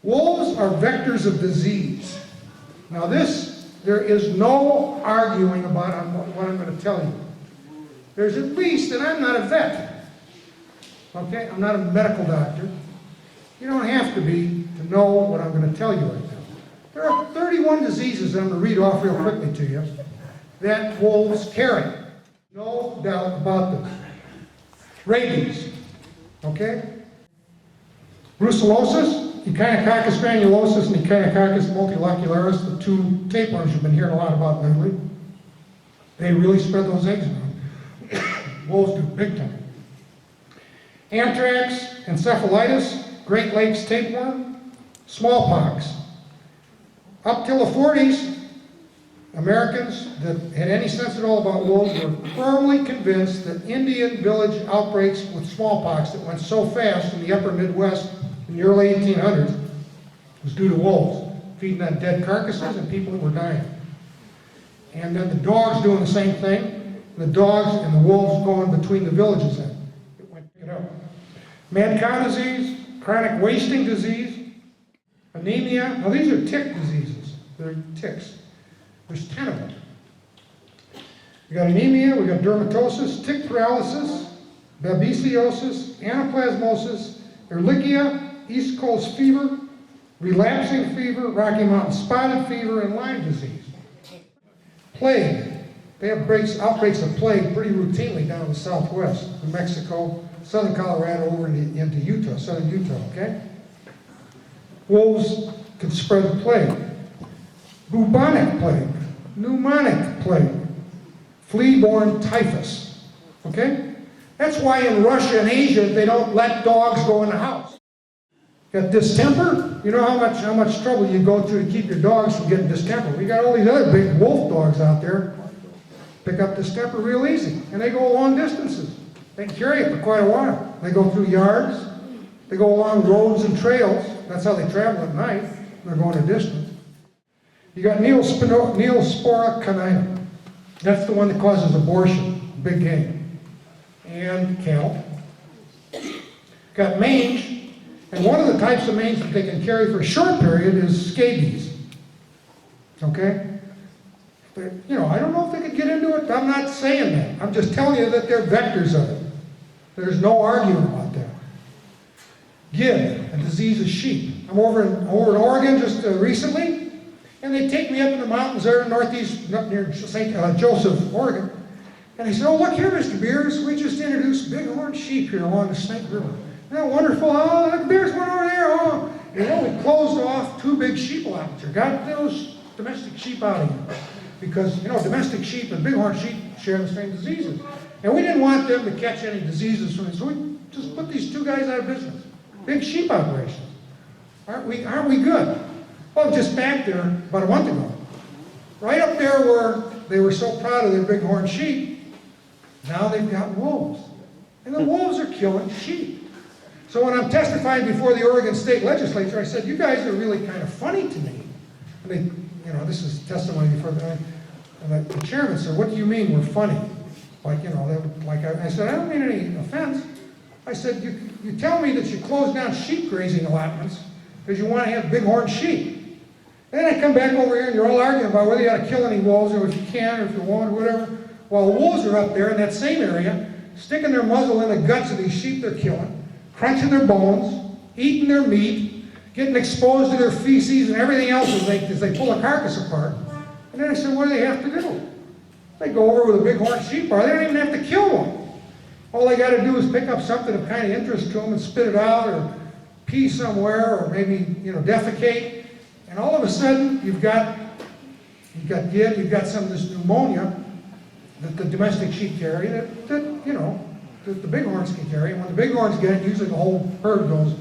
Wolves are vectors of disease. Now there is no arguing about what I'm going to tell you. There's at least, and I'm not a vet, okay? I'm not a medical doctor. You don't have to be to know what I'm going to tell you right now. There are 31 diseases that I'm going to read off real quickly to you that wolves carry. No doubt about them. Rabies, okay? Brucellosis, Echinococcus granulosis, and Echinococcus multilocularis, the two tapeworms you've been hearing a lot about lately. They really spread those eggs around. Wolves do big time. Anthrax, encephalitis, Great Lakes tapeworm, smallpox. Up till the 40s, Americans that had any sense at all about wolves were firmly convinced that Indian village outbreaks with smallpox that went so fast in the upper Midwest in the early 1800s was due to wolves, feeding on dead carcasses and people that were dying. And then the dogs doing the same thing, the dogs and the wolves going between the villages then. It went up. Mad cow disease, chronic wasting disease, anemia. Now these are tick diseases. They're ticks. There's 10 of them. We got anemia, we got dermatosis, tick paralysis, babesiosis, anaplasmosis, Ehrlichia, East Coast fever, relapsing fever, Rocky Mountain spotted fever, and Lyme disease. Plague. They have outbreaks of plague pretty routinely down in the southwest, New Mexico, southern Colorado, over into Utah, southern Utah, okay? Wolves can spread the plague. Bubonic plague, pneumonic plague, flea-borne typhus, okay? That's why in Russia and Asia they don't let dogs go in the house. Got distemper? You know how much trouble you go through to keep your dogs from getting distemper. We got all these other big wolf dogs out there. Pick up distemper real easy, and they go long distances. They can carry it for quite a while. They go through yards, they go along roads and trails. That's how they travel at night. They're going a distance. You got Neospora canina. That's the one that causes abortion, big game, and cattle. Got mange, and one of the types of mange that they can carry for a short period is scabies. Okay? I don't know if they could get into it. I'm not saying that. I'm just telling you that they're vectors of it. There's no arguing about that. Gib, a disease of sheep. I'm over in Oregon just recently, and they take me up in the mountains there in northeast, up near St. Joseph, Oregon. And they said, "Oh, look here, Mr. Beers, we just introduced bighorn sheep here along the Snake River. Isn't that wonderful? Oh, look, there's one over there. Oh." We closed off 2 big sheep allotments. Got those domestic sheep out of here. Because, domestic sheep and bighorn sheep share the same diseases. And we didn't want them to catch any diseases from it, so we just put these 2 guys out of business. Big sheep operations. Aren't we good? Well, just back there about a month ago. Right up there where they were so proud of their bighorn sheep, now they've got wolves. And the wolves are killing sheep. So when I'm testifying before the Oregon State Legislature, I said, "You guys are really kind of funny to me." And they, this is testimony before the chairman said, "What do you mean we're funny?" I said, "I don't mean any offense." I said, you tell me that you close down sheep grazing allotments because you want to have bighorn sheep. And then I come back over here and you're all arguing about whether you ought to kill any wolves or if you can or if you won't or whatever. While wolves are up there in that same area, sticking their muzzle in the guts of these sheep they're killing, crunching their bones, eating their meat, getting exposed to their feces and everything else as they pull a carcass apart. And then I said, what do they have to do? They go over with a bighorn sheep bar. They don't even have to kill one. All they got to do is pick up something of kind of interest to them and spit it out or pee somewhere or maybe, defecate. And all of a sudden, you've got gib, you've got some of this pneumonia that the domestic sheep carry that the bighorns can carry. And when the bighorns get it, usually the whole herd goes